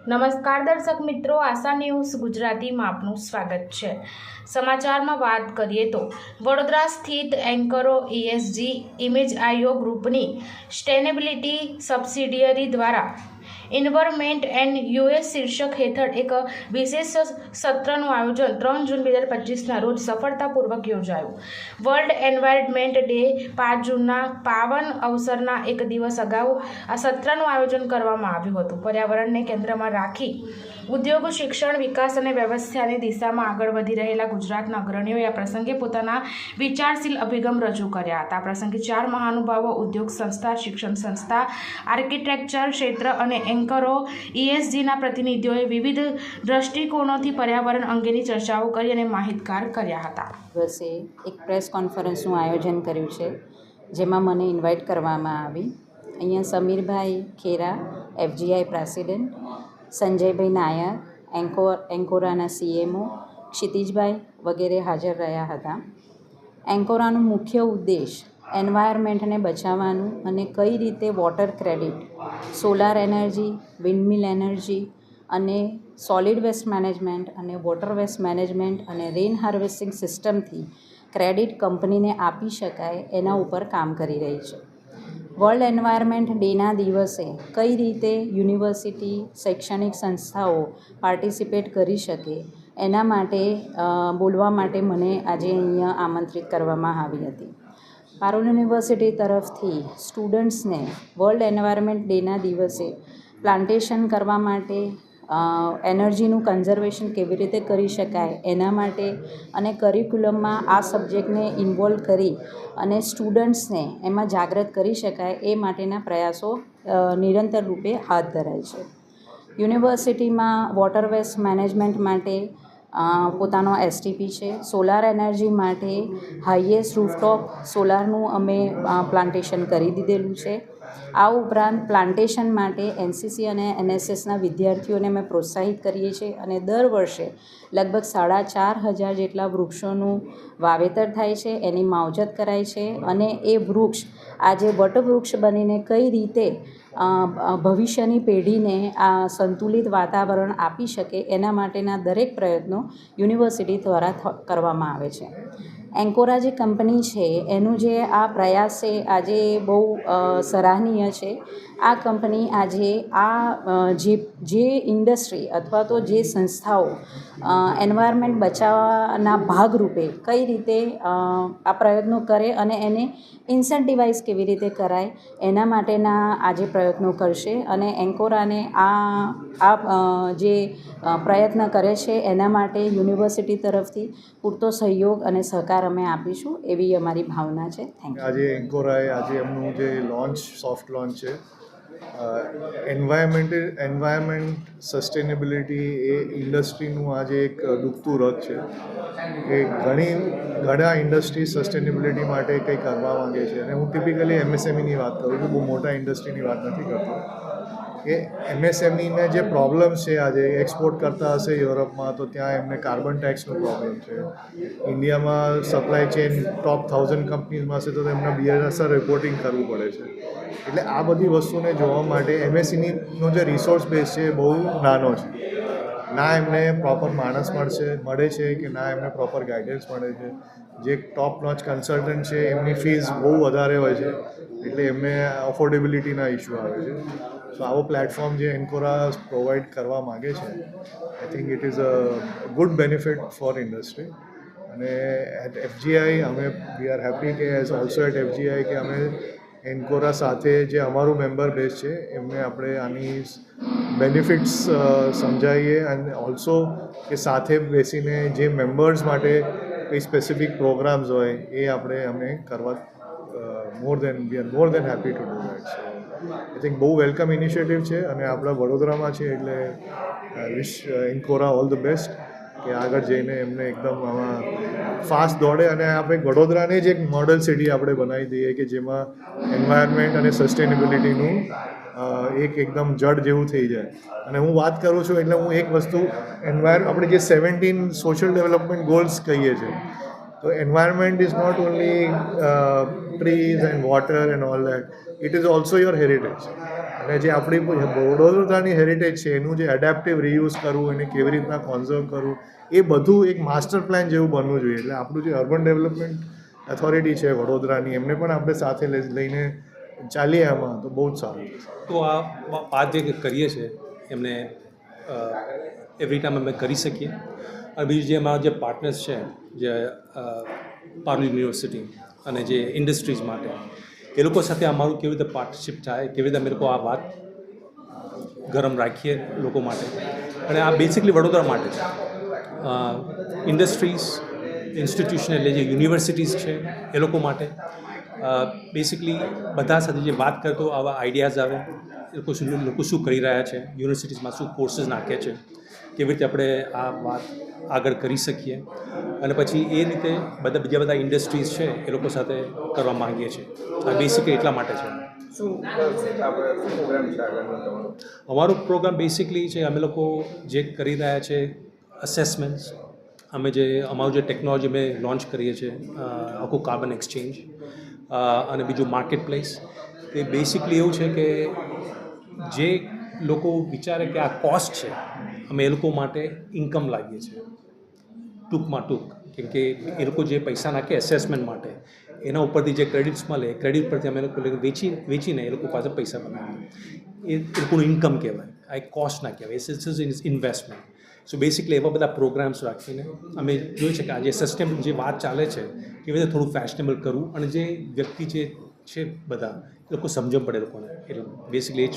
નમસ્કાર દર્શક મિત્રો, આશા ન્યૂઝ ગુજરાતીમાં આપનું સ્વાગત છે. સમાચારમાં વાત કરીએ તો વડોદરા સ્થિત એન્કરો ESG ઇમેજ આઈઓ ગ્રુપની સસ્ટેનેબિલિટી સબસિડિયરી દ્વારા એન્વાયરમેન્ટ એન્ડ યુએસ શીર્ષક હેઠળ એક વિશેષ સત્રનું આયોજન 3 જૂન 2025ના રોજ સફળતાપૂર્વક યોજાયું. વર્લ્ડ એન્વાયરમેન્ટ ડે 5 જૂનના પાવન અવસરના એક દિવસ અગાઉ આ સત્રનું આયોજન કરવામાં આવ્યું હતું. પર્યાવરણને કેન્દ્રમાં રાખી ઉદ્યોગ, શિક્ષણ, વિકાસ અને વ્યવસ્થાની દિશામાં આગળ વધી રહેલા ગુજરાતના અગ્રણીઓએ આ પ્રસંગે પોતાના વિચારશીલ અભિગમ રજૂ કર્યા હતા. આ પ્રસંગે 4 મહાનુભાવો, ઉદ્યોગ સંસ્થા, શિક્ષણ સંસ્થા, આર્કિટેક્ચર ક્ષેત્ર અને એન્કરો ESGના પ્રતિનિધિઓએ વિવિધ દ્રષ્ટિકોણોથી પર્યાવરણ અંગેની ચર્ચાઓ કરી અને માહિતગાર કર્યા હતા. દિવસે એક પ્રેસ કોન્ફરન્સનું આયોજન કર્યું છે, જેમાં મને ઇન્વાઇટ કરવામાં આવી. અહીંયા સમીરભાઈ ખેરા, FGI પ્રેસિડેન્ટ, સંજયભાઈ નાયર, એન્કોરાના CMO, ક્ષિતિજભાઈ વગેરે હાજર રહ્યા હતા. એન્કોરાનું મુખ્ય ઉદ્દેશ એન્વાયરમેન્ટને બચાવવાનું અને કઈ રીતે water credit, solar energy, windmill energy અને સોલિડ વેસ્ટ મેનેજમેન્ટ અને વોટર વેસ્ટ મેનેજમેન્ટ અને રેઇન હાર્વેસ્ટિંગ સિસ્ટમથી ક્રેડિટ કંપનીને આપી શકાય એના ઉપર કામ કરી રહી છે. વર્લ્ડ એન્વાયરમેન્ટ ડેના દિવસે કઈ રીતે યુનિવર્સિટી, શૈક્ષણિક સંસ્થાઓ પાર્ટિસિપેટ કરી શકે એના માટે બોલવા માટે મને આજે અહીંયા આમંત્રિત કરવામાં આવી હતી. પારુલ યુનિવર્સિટી તરફથી સ્ટુડન્ટ્સને વર્લ્ડ એન્વાયરમેન્ટ ડેના દિવસે પ્લાન્ટેશન કરવા માટે, એનર્જીનું કન્ઝર્વેશન કેવી રીતે કરી શકાય એના માટે અને કરિક્યુલમમાં આ સબ્જેક્ટને ઇન્વોલ્વ કરી અને સ્ટુડન્ટ્સને એમાં જાગૃત કરી શકાય એ માટેના પ્રયાસો નિરંતર રૂપે હાથ ધરાય છે. યુનિવર્સિટીમાં વોટર વેસ્ટ મેનેજમેન્ટ માટે પોતાનો STP છે. સોલાર એનર્જી માટે હાઈએસ્ટ રૂફટોપ સોલારનું અમે પ્લાન્ટેશન કરી દીધેલું છે. આ ઉપરાંત પ્લાન્ટેશન માટે NCC અને NSSના વિદ્યાર્થીઓને અમે પ્રોત્સાહિત કરીએ છીએ અને દર વર્ષે લગભગ 4,500 જેટલા વૃક્ષોનું વાવેતર થાય છે, એની માવજત કરાય છે અને એ વૃક્ષ આજે વટવૃક્ષ બનીને કઈ રીતે ભવિષ્યની પેઢીને આ સંતુલિત વાતાવરણ આપી શકે એના માટેના દરેક પ્રયત્નો યુનિવર્સિટી દ્વારા કરવામાં આવે છે. એન્કોરા જે કંપની છે એનું જે આ પ્રયાસ છે આજે બહુ સરાહનીય છે. આ કંપની આજે જે ઇન્ડસ્ટ્રી અથવા તો જે સંસ્થાઓ એન્વાયરમેન્ટ બચાવવાના ભાગરૂપે કઈ રીતે આ પ્રયત્નો કરે અને એને ઇન્સેન્ટિવાઇઝ કેવી રીતે કરાય એના માટેના આજે પ્રયત્નો કરશે અને એન્કોરાને આ જે પ્રયત્ન કરે છે એના માટે યુનિવર્સિટી તરફથી પૂરતો સહયોગ અને સહકાર અમે આપીશું એવી અમારી ભાવના છે. Thank you. આજે એન્કોરાએ આજે એમનું જે સોફ્ટ લોન્ચ છે, એન્વાયરમેન્ટ સસ્ટેનેબિલિટી એ ઇન્ડસ્ટ્રીનું આજે એક દુખતું રથ છે કે ઘણા ઇન્ડસ્ટ્રી સસ્ટેનેબિલિટી માટે કંઈ કરવા માંગે છે અને હું ટિપિકલી MSMEની વાત કરું છું, બહુ મોટા ઇન્ડસ્ટ્રીની વાત નથી કરતો. કે MSMEને જે પ્રોબ્લેમ્સ છે આજે એક્સપોર્ટ કરતા હશે યુરોપમાં તો ત્યાં એમને કાર્બન ટેક્સનો પ્રોબ્લેમ છે. ઇન્ડિયામાં સપ્લાય ચેન ટોપ 1000 કંપનીઝમાં હશે તો એમને BRSR રિપોર્ટિંગ કરવું પડે છે. એટલે આ બધી વસ્તુને જોવા માટે MSMEનો જે રિસોર્સ બેઝ છે એ બહુ નાનો છે. ના એમને પ્રોપર માણસ મળે છે કે ના એમને પ્રોપર ગાઈડન્સ મળે છે. જે ટોપ નોચ કન્સલ્ટન્ટ છે એમની ફીસ બહુ વધારે હોય છે, એટલે એમને અફોર્ડેબિલિટીના ઇસ્યુ આવે છે. સો આવો પ્લેટફોર્મ જે એન્કોરા પ્રોવાઈડ કરવા માગે છે, I think it is a good benefit for industry. અને at FGI we are happy કે એઝ ઓલ્સો એટ FGI કે અમે એન્કોરા સાથે જે અમારું મેમ્બર બેઝ છે એમને આપણે આની બેનિફિટ્સ સમજાવીએ અને ઓલ્સો કે સાથે બેસીને જે મેમ્બર્સ માટે કંઈ સ્પેસિફિક પ્રોગ્રામ્સ હોય એ અમે કરવા we are more than happy to do that. So I think બહુ વેલકમ ઇનિશિયેટિવ છે અને આપણા વડોદરામાં છે એટલે wish Encora all the best કે આગળ જઈને એમને એકદમ આમાં ફાસ્ટ દોડે અને આપણે વડોદરાને જ એક મોડલ સિટી આપણે બનાવી દઈએ કે જેમાં એન્વાયરમેન્ટ અને સસ્ટેનેબિલિટીનું એકદમ જડ જેવું થઈ જાય. અને હું વાત કરું છું એટલે હું એક વસ્તુ આપણે જે 17 સોશિયલ ડેવલપમેન્ટ ગોલ્સ કહીએ છીએ તો environment is not only trees and water and all that, it is also your heritage. અને જે આપણી વડોદરાની હેરિટેજ છે એનું જે એડેપ્ટિવ રિયુઝ કરવું, એને કેવી રીતના કોન્ઝર્વ કરવું, એ બધું એક માસ્ટર પ્લાન જેવું બનવું જોઈએ. એટલે આપણું જે અર્બન ડેવલપમેન્ટ ઓથોરિટી છે વડોદરાની, એમને પણ આપણે સાથે લઈને ચાલીએ આમાં તો બહુ જ સારું. તો આ વાત જે કરીએ છીએ એમને એવરી ટાઈમ અમે કરી શકીએ. અને બીજું જે અમારા જે પાર્ટનર્સ છે, જે પારુલ યુનિવર્સિટી અને જે ઇન્ડસ્ટ્રીઝ માટે, એ લોકો સાથે અમારું કેવી રીતે પાર્ટનરશિપ થાય, કેવી રીતે અમે લોકો આ વાત ગરમ રાખીએ લોકો માટે. અને આ બેસિકલી વડોદરા માટે છે. ઇન્ડસ્ટ્રીઝ, ઇન્સ્ટિટ્યુશન એટલે જે યુનિવર્સિટીઝ છે એ લોકો માટે બેસિકલી બધા સાથે જે વાત કરતો આવા આઈડિયાઝ આવે, લોકો શું કરી રહ્યા છે, યુનિવર્સિટીઝમાં શું કોર્સીસ નાખે છે, કેવી રીતે આપણે આ વાત આગળ કરી શકીએ. અને પછી એ રીતે બીજા બધા ઇન્ડસ્ટ્રીઝ છે એ લોકો સાથે કરવા માંગીએ છીએ. આ બેસિકલી એટલા માટે છે. અમારો પ્રોગ્રામ બેસિકલી છે, અમે લોકો જે કરી રહ્યા છે અસેસમેન્ટ્સ, અમે જે અમારું જે ટેકનોલોજી અમે લોન્ચ કરીએ છીએ, આખું કાર્બન એક્સચેન્જ અને બીજું માર્કેટ પ્લેસ. તે બેસિકલી એવું છે કે જે લોકો વિચારે કે આ કોસ્ટ છે, અમે એ લોકો માટે ઇન્કમ લાવીએ છીએ ટૂંક. કેમ કે એ લોકો જે પૈસા નાખે એસેસમેન્ટ માટે, એના ઉપરથી જે ક્રેડિટ્સ મળે, ક્રેડિટ પરથી અમે લોકો વેચીને એ લોકો પાસે પૈસા બનાવીએ. એ લોકોનું ઇન્કમ કહેવાય, આ એક કોસ્ટ ના કહેવાય. It's investment. સો બેસિકલી એવા બધા પ્રોગ્રામ્સ રાખીને અમે જોયું છે કે આજે સસ્ટેનેબલ જે વાત ચાલે છે એ રીતે થોડું ફેશનેબલ કરવું, અને જે વ્યક્તિ જે છે બધા એ લોકો સમજણ પડે લોકોને. એટલે બેસિકલી એ જ